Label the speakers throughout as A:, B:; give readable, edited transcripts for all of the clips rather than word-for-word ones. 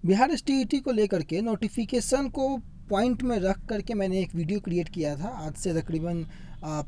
A: Bihar STET को लेकर के नोटिफिकेशन को पॉइंट में रख करके मैंने एक वीडियो क्रिएट किया था आज से तकरीबन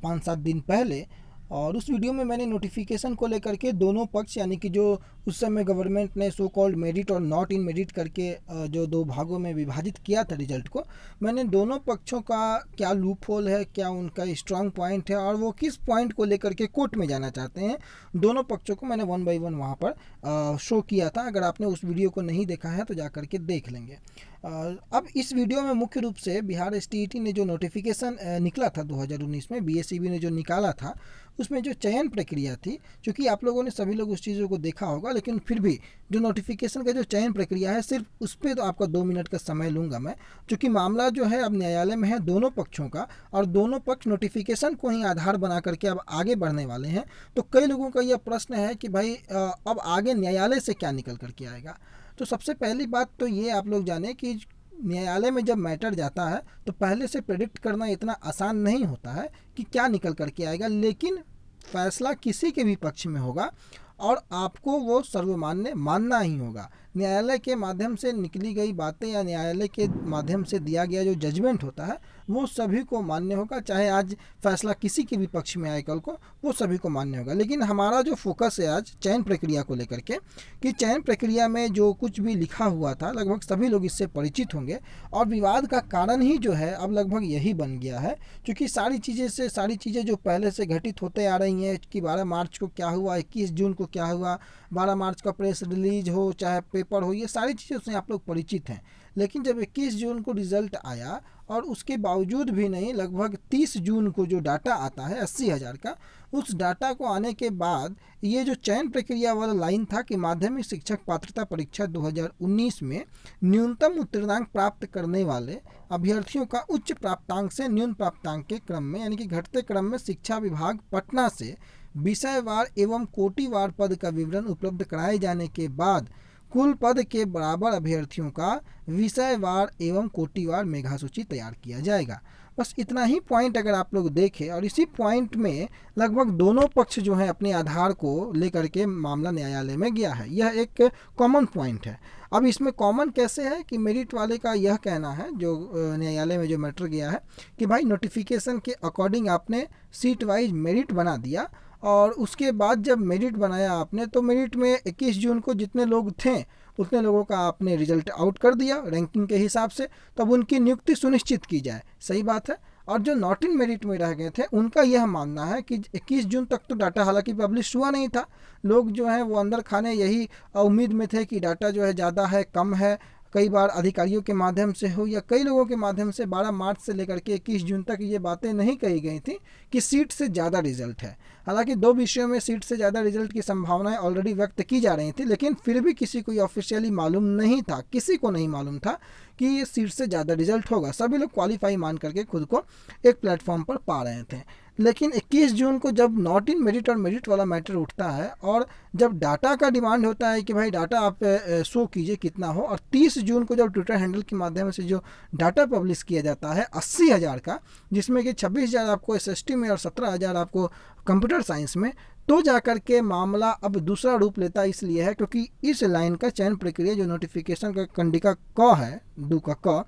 A: 5-7 दिन पहले। और उस वीडियो में मैंने नोटिफिकेशन को लेकर के दोनों पक्ष यानी कि जो उस समय गवर्नमेंट ने सो कॉल्ड मेरिट और नॉट इन मेरिट करके जो दो भागों में विभाजित किया था रिजल्ट को, मैंने दोनों पक्षों का क्या लूप होल है, क्या उनका स्ट्रांग पॉइंट है और वो किस पॉइंट को लेकर के कोर्ट में जाना चाहते हैं, दोनों पक्षों को मैंने 1 बाय 1 वहाँ पर शो किया था। अगर आपने उस वीडियो को नहीं देखा है तो जा करके देख लेंगे। अब इस वीडियो में मुख्य रूप से बिहार एसटीईटी ने जो नोटिफिकेशन निकला था 2019 में, बीएसईबी ने जो निकाला था, उसमें जो चयन प्रक्रिया थी, क्योंकि आप लोगों ने सभी लोग उस चीज़ों को देखा होगा, लेकिन फिर भी जो नोटिफिकेशन का जो चयन प्रक्रिया है, सिर्फ उस पर तो आपका 2 मिनट का समय लूँगा मैं, क्योंकि मामला जो है अब न्यायालय में है दोनों पक्षों का, और दोनों पक्ष नोटिफिकेशन को ही आधार बना करके अब आगे बढ़ने वाले हैं। तो कई लोगों का यह प्रश्न है कि भाई अब आगे न्यायालय से क्या निकल करके आएगा। तो सबसे पहली बात तो ये आप लोग जाने कि न्यायालय में जब मैटर जाता है तो पहले से प्रेडिक्ट करना इतना आसान नहीं होता है कि क्या निकल करके आएगा, लेकिन फैसला किसी के भी पक्ष में होगा और आपको वो सर्वमान्य मानना ही होगा। न्यायालय के माध्यम से निकली गई बातें या न्यायालय के माध्यम से दिया गया जो जजमेंट होता है वो सभी को मान्य होगा, चाहे आज फैसला किसी के भी पक्ष में आए कल को, वो सभी को मान्य होगा। लेकिन हमारा जो फोकस है आज चयन प्रक्रिया को लेकर के, कि चयन प्रक्रिया में जो कुछ भी लिखा हुआ था लगभग सभी लोग इससे परिचित होंगे, और विवाद का कारण ही जो है अब लगभग यही बन गया है, क्योंकि सारी चीज़ें जो पहले से घटित होते आ रही हैं कि 12 मार्च को क्या हुआ, 21 जून को क्या हुआ, 12 मार्च का प्रेस रिलीज हो चाहे पेपर हो, ये सारी चीज़ें से आप लोग परिचित हैं। लेकिन जब 21 जून को रिज़ल्ट आया और उसके बावजूद भी नहीं, लगभग 30 जून को जो डाटा आता है 80,000 का, उस डाटा को आने के बाद ये जो चयन प्रक्रिया वाला लाइन था कि माध्यमिक शिक्षक पात्रता परीक्षा 2019 में न्यूनतम उत्तीर्णांक प्राप्त करने वाले अभ्यर्थियों का उच्च प्राप्तांक से न्यून प्राप्तांक के क्रम में यानी कि घटते क्रम में शिक्षा विभाग पटना से विषयवार एवं कोटिवार पद का विवरण उपलब्ध कराए जाने के बाद कुल पद के बराबर अभ्यर्थियों का विषयवार एवं कोटिवार मेघासूची तैयार किया जाएगा। बस इतना ही पॉइंट अगर आप लोग देखें, और इसी पॉइंट में लगभग दोनों पक्ष जो हैं अपने आधार को लेकर के मामला न्यायालय में गया है। यह एक कॉमन पॉइंट है। अब इसमें कॉमन कैसे है कि मेरिट वाले का यह कहना है, जो न्यायालय में जो मैटर गया है, कि भाई नोटिफिकेशन के अकॉर्डिंग आपने सीट वाइज मेरिट बना दिया, और उसके बाद जब मेरिट बनाया आपने तो मेरिट में 21 जून को जितने लोग थे उतने लोगों का आपने रिजल्ट आउट कर दिया रैंकिंग के हिसाब से, तब उनकी नियुक्ति सुनिश्चित की जाए। सही बात है। और जो नॉट इन मेरिट में रह गए थे उनका यह मानना है कि 21 जून तक तो डाटा हालांकि पब्लिश हुआ नहीं था, लोग जो हैं वो अंदर खाने यही उम्मीद में थे कि डाटा जो है ज़्यादा है कम है, कई बार अधिकारियों के माध्यम से हो या कई लोगों के माध्यम से 12 मार्च से लेकर के 21 जून तक ये बातें नहीं कही गई थी कि सीट से ज़्यादा रिजल्ट है। हालांकि 2 विषयों में सीट से ज़्यादा रिजल्ट की संभावनाएं ऑलरेडी व्यक्त की जा रही थी, लेकिन फिर भी किसी को ये ऑफिशियली मालूम नहीं था, किसी को नहीं मालूम था कि ये सीट से ज़्यादा रिजल्ट होगा। सभी लोग क्वालिफाई मान करके खुद को एक प्लेटफॉर्म पर पा रहे थे। लेकिन 21 जून को जब नॉट इन मेरिट और मेरिट वाला मैटर उठता है और जब डाटा का डिमांड होता है कि भाई डाटा आप शो कीजिए कितना हो, और 30 जून को जब ट्विटर हैंडल के माध्यम से जो डाटा पब्लिश किया जाता है 80,000 का, जिसमें कि 26,000 आपको एसएसटी में और 17,000 आपको कंप्यूटर साइंस में, तो जाकर के मामला अब दूसरा रूप लेता इसलिए है क्योंकि इस लाइन का चयन प्रक्रिया जो नोटिफिकेशन का कंडिका क है, दू का क,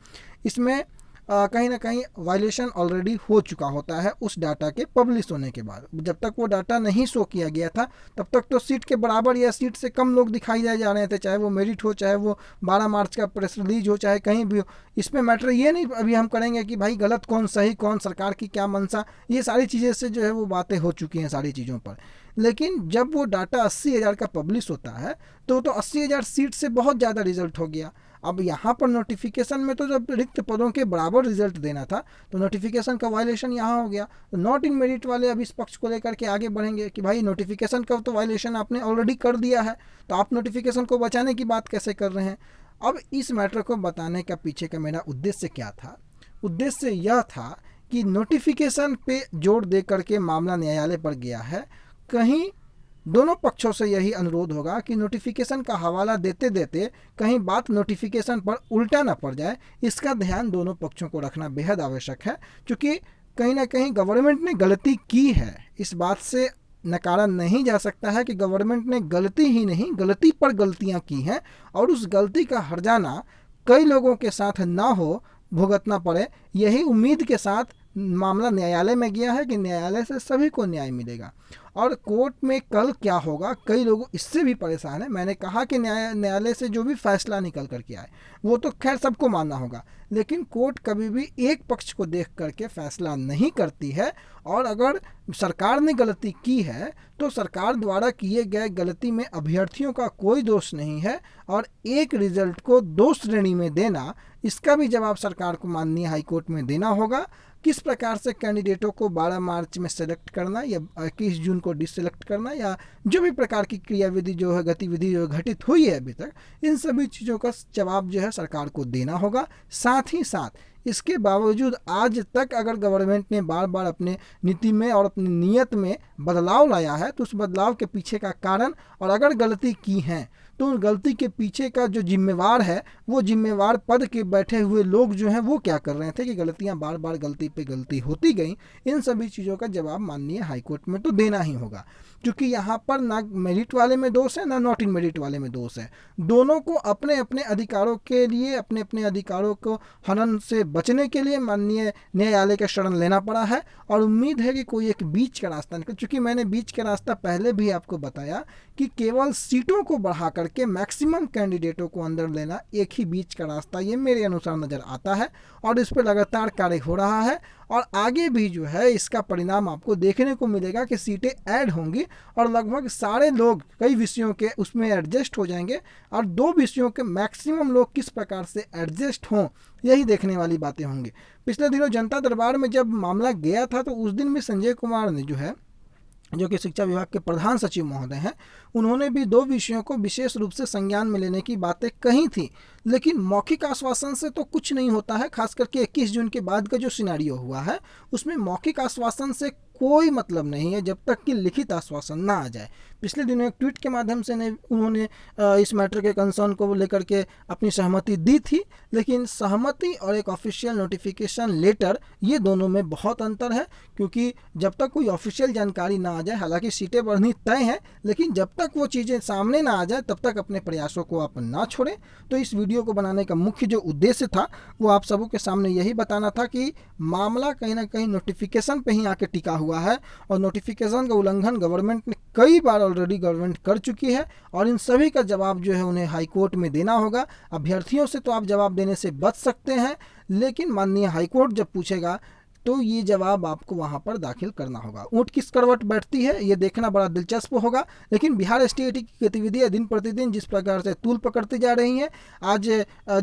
A: इसमें कहीं ना कहीं वायलेशन ऑलरेडी हो चुका होता है उस डाटा के पब्लिश होने के बाद। जब तक वो डाटा नहीं शो किया गया था तब तक तो सीट के बराबर या सीट से कम लोग दिखाई जा रहे थे, चाहे वो मेरिट हो, चाहे वो 12 मार्च का प्रेस रिलीज हो, चाहे कहीं भी हो। इसमें मैटर ये नहीं अभी हम करेंगे कि भाई गलत कौन सही कौन, सरकार की क्या मंशा, ये सारी चीज़ें से जो है वो बातें हो चुकी हैं सारी चीज़ों पर। लेकिन जब वो डाटा 80,000 का पब्लिश होता है तो 80,000 सीट से बहुत ज़्यादा रिजल्ट हो गया। अब यहाँ पर नोटिफिकेशन में तो जब रिक्त पदों के बराबर रिजल्ट देना था तो नोटिफिकेशन का वायलेशन यहाँ हो गया। तो नॉट इन मेरिट वाले अब इस पक्ष को लेकर के आगे बढ़ेंगे कि भाई नोटिफिकेशन का तो वायलेशन आपने ऑलरेडी कर दिया है, तो आप नोटिफिकेशन को बचाने की बात कैसे कर रहे हैं। अब इस मैटर को बताने का पीछे का मेरा उद्देश्य क्या था? उद्देश्य यह था कि नोटिफिकेशन पे जोर दे करके मामला न्यायालय पर गया है, कहीं दोनों पक्षों से यही अनुरोध होगा कि नोटिफिकेशन का हवाला देते देते कहीं बात नोटिफिकेशन पर उल्टा ना पड़ जाए, इसका ध्यान दोनों पक्षों को रखना बेहद आवश्यक है। क्योंकि कहीं ना कहीं गवर्नमेंट ने गलती की है, इस बात से नकारा नहीं जा सकता है कि गवर्नमेंट ने गलती ही नहीं, गलती पर गलतियां की हैं और उस गलती का हर्जाना कई लोगों के साथ ना हो, भुगतना पड़े। यही उम्मीद के साथ मामला न्यायालय में गया है कि न्यायालय से सभी को न्याय मिलेगा। और कोर्ट में कल क्या होगा, कई लोग इससे भी परेशान हैं। मैंने कहा कि न्यायालय से जो भी फैसला निकल करके आए वो तो खैर सबको मानना होगा, लेकिन कोर्ट कभी भी एक पक्ष को देख करके फैसला नहीं करती है। और अगर सरकार ने गलती की है तो सरकार द्वारा किए गए गलती में अभ्यर्थियों का कोई दोष नहीं है, और एक रिजल्ट को 2 श्रेणी में देना, इसका भी जवाब सरकार को माननीय हाईकोर्ट में देना होगा। किस प्रकार से कैंडिडेटों को 12 मार्च में सेलेक्ट करना या 21 जून को डिसेलेक्ट करना, या जो भी प्रकार की क्रियाविधि जो है, गतिविधि जो घटित हुई है अभी तक, इन सभी चीज़ों का जवाब जो है सरकार को देना होगा। साथ ही साथ इसके बावजूद आज तक अगर गवर्नमेंट ने बार बार अपने नीति में और अपनी नीयत में बदलाव लाया है तो उस बदलाव के पीछे का कारण, और अगर गलती की है तो उन गलती के पीछे का जो जिम्मेवार है, वो जिम्मेवार पद के बैठे हुए लोग जो हैं वो क्या कर रहे थे कि गलतियां बार बार गलती पे गलती होती गई। इन सभी चीज़ों का जवाब माननीय हाईकोर्ट में तो देना ही होगा, क्योंकि यहाँ पर ना मेरिट वाले में दोष है ना नॉट इन मेरिट वाले में दोष है। दोनों को अपने अपने अधिकारों के लिए, अपने अपने अधिकारों को हनन से बचने के लिए माननीय न्यायालय का शरण लेना पड़ा है। और उम्मीद है कि कोई एक बीच का रास्ता निकले, क्योंकि मैंने बीच का रास्ता पहले भी आपको बताया कि केवल सीटों को बढ़ा करके मैक्सिमम कैंडिडेटों को अंदर लेना एक ही बीच का रास्ता ये मेरे अनुसार नज़र आता है, और इस पर लगातार कार्य हो रहा है। और आगे भी जो है इसका परिणाम आपको देखने को मिलेगा कि सीटें ऐड होंगी और लगभग सारे लोग कई विषयों के उसमें एडजस्ट हो जाएंगे, और 2 विषयों के मैक्सिमम लोग किस प्रकार से एडजस्ट हों यही देखने वाली बातें होंगी। पिछले दिनों जनता दरबार में जब मामला गया था तो उस दिन भी संजय कुमार ने जो कि शिक्षा विभाग के प्रधान सचिव महोदय हैं, उन्होंने भी 2 विषयों को विशेष रूप से संज्ञान में लेने की बातें कही थी। लेकिन मौखिक आश्वासन से तो कुछ नहीं होता है, खास करके 21 जून के बाद का जो सिनेरियो हुआ है उसमें मौखिक आश्वासन से कोई मतलब नहीं है जब तक कि लिखित आश्वासन ना आ जाए। पिछले दिनों एक ट्वीट के माध्यम से उन्होंने इस मैटर के कंसर्न को लेकर के अपनी सहमति दी थी, लेकिन सहमति और एक ऑफिशियल नोटिफिकेशन लेटर ये दोनों में बहुत अंतर है। क्योंकि जब तक कोई ऑफिशियल जानकारी ना आ जाए, हालांकि सीटें बढ़नी तय हैं, लेकिन जब तक वो चीज़ें सामने ना आ जाए तब तक अपने प्रयासों को आप ना छोड़ें। तो इस वीडियो को बनाने का मुख्य जो उद्देश्य था वो आप सबों के सामने यही बताना था कि मामला कहीं ना कहीं नोटिफिकेशन पे ही आके टिका हुआ है, और नोटिफिकेशन का उल्लंघन गवर्नमेंट ने कई बार ऑलरेडी गवर्नमेंट कर चुकी है, और इन सभी का जवाब जो है उन्हें हाई कोर्ट में देना होगा। अभ्यर्थियों से तो आप जवाब देने से बच सकते हैं, लेकिन माननीय हाई कोर्ट जब पूछेगा तो ये जवाब आपको वहाँ पर दाखिल करना होगा। ऊँट किस करवट बैठती है ये देखना बड़ा दिलचस्प होगा। लेकिन बिहार एसटीईटी की गतिविधियाँ दिन प्रतिदिन जिस प्रकार से तूल पकड़ती जा रही हैं, आज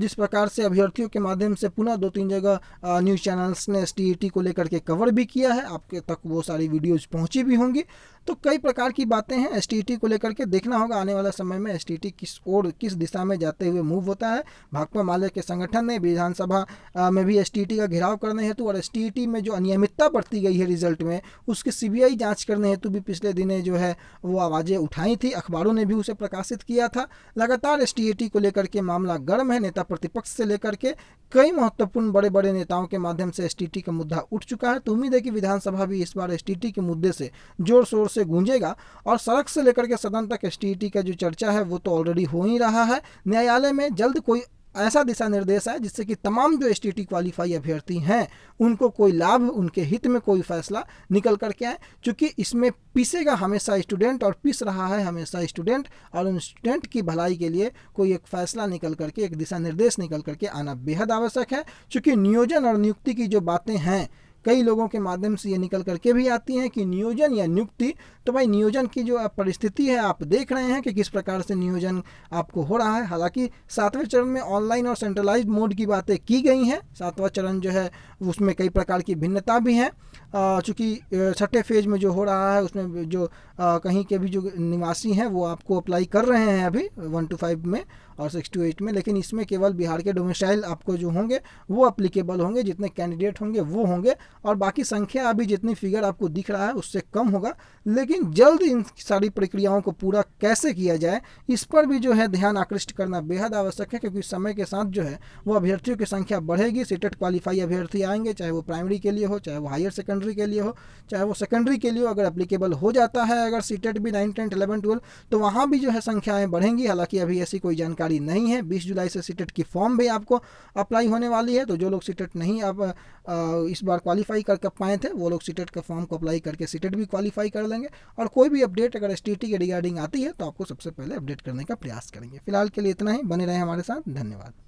A: जिस प्रकार से अभ्यर्थियों के माध्यम से पुनः 2-3 जगह न्यूज़ चैनल्स ने एसटीईटी को लेकर के कवर भी किया है, आपके तक वो सारी वीडियोज़ पहुँची भी होंगी। तो कई प्रकार की बातें हैं एसटीईटी को लेकर के, देखना होगा आने वाला समय में एसटीईटी किस ओर किस दिशा में जाते हुए मूव होता है। भाकपा माले के संगठन ने विधानसभा में भी एसटीईटी का घेराव करने हेतु और एसटीईटी में जो अनियमितता बरती गई है रिजल्ट में उसकी सीबीआई जांच करने हेतु भी पिछले दिनों जो है वो आवाज़ें उठाई थी, अखबारों ने भी उसे प्रकाशित किया था। लगातार एसटीईटी को लेकर के मामला गर्म है, नेता प्रतिपक्ष से लेकर के कई महत्वपूर्ण बड़े बड़े नेताओं के माध्यम से एसटीईटी का मुद्दा उठ चुका है। तो उम्मीद है कि विधानसभा भी इस बार एसटीईटी के मुद्दे से जोर शोर से गूंजेगा, और सड़क से लेकर के सदन तक एसटीईटी का जो चर्चा है वो तो ऑलरेडी हो ही रहा है। न्यायालय में जल्द कोई ऐसा दिशा निर्देश है जिससे कि तमाम जो एसटीईटी क्वालिफाई अभ्यर्थी हैं उनको कोई लाभ, उनके हित में कोई फैसला निकल करके आए, क्योंकि इसमें पीसेगा हमेशा स्टूडेंट और पीस रहा है हमेशा स्टूडेंट, और उन स्टूडेंट की भलाई के लिए कोई एक फैसला निकल करके, एक दिशा निर्देश निकल करके आना बेहद आवश्यक है। क्योंकि नियोजन और नियुक्ति की जो बातें हैं कई लोगों के माध्यम से ये निकल करके भी आती हैं कि नियोजन या नियुक्ति, तो भाई नियोजन की जो परिस्थिति है आप देख रहे हैं कि किस प्रकार से नियोजन आपको हो रहा है। हालांकि 7वें चरण में ऑनलाइन और सेंट्रलाइज्ड मोड की बातें की गई हैं। 7वां चरण जो है उसमें कई प्रकार की भिन्नता भी हैं, चूँकि 6ठे फेज में जो हो रहा है उसमें जो कहीं के भी जो निवासी हैं वो आपको अप्लाई कर रहे हैं अभी 1 to 5 में, और 6 to 8 में, लेकिन इसमें केवल बिहार के डोमिसाइल आपको जो होंगे वो अप्लीकेबल होंगे, जितने कैंडिडेट होंगे वो होंगे, और बाकी संख्या अभी जितनी फिगर आपको दिख रहा है उससे कम होगा। लेकिन जल्द इन सारी प्रक्रियाओं को पूरा कैसे किया जाए इस पर भी जो है ध्यान आकृष्ट करना बेहद आवश्यक है, क्योंकि समय के साथ जो है वो अभ्यर्थियों की संख्या बढ़ेगी। सीटेट क्वालिफाई अभ्यर्थी आएंगे, चाहे वो प्राइमरी के लिए हो, चाहे वो हायर सेकेंडरी के लिए हो, चाहे वो सेकेंडरी के लिए हो। अगर अप्लीकेबल हो जाता है अगर सीटेट भी 9, 10, 11, 12, तो वहाँ भी जो है संख्याएँ बढ़ेंगी। हालांकि अभी ऐसी कोई जानकारी नहीं है। 20 जुलाई से सीटेट की फॉर्म भी आपको अप्लाई होने वाली है, तो जो लोग सीटेट नहीं अब इस बार क्वालिफाई कर पाए थे वो लोग सीटेट का फॉर्म को अप्लाई करके सीटेट भी क्वालिफाई कर लेंगे। और कोई भी अपडेट अगर एसटीटी के रिगार्डिंग आती है तो आपको सबसे पहले अपडेट करने का प्रयास करेंगे। फिलहाल के लिए इतना ही, बने रहें हमारे साथ, धन्यवाद।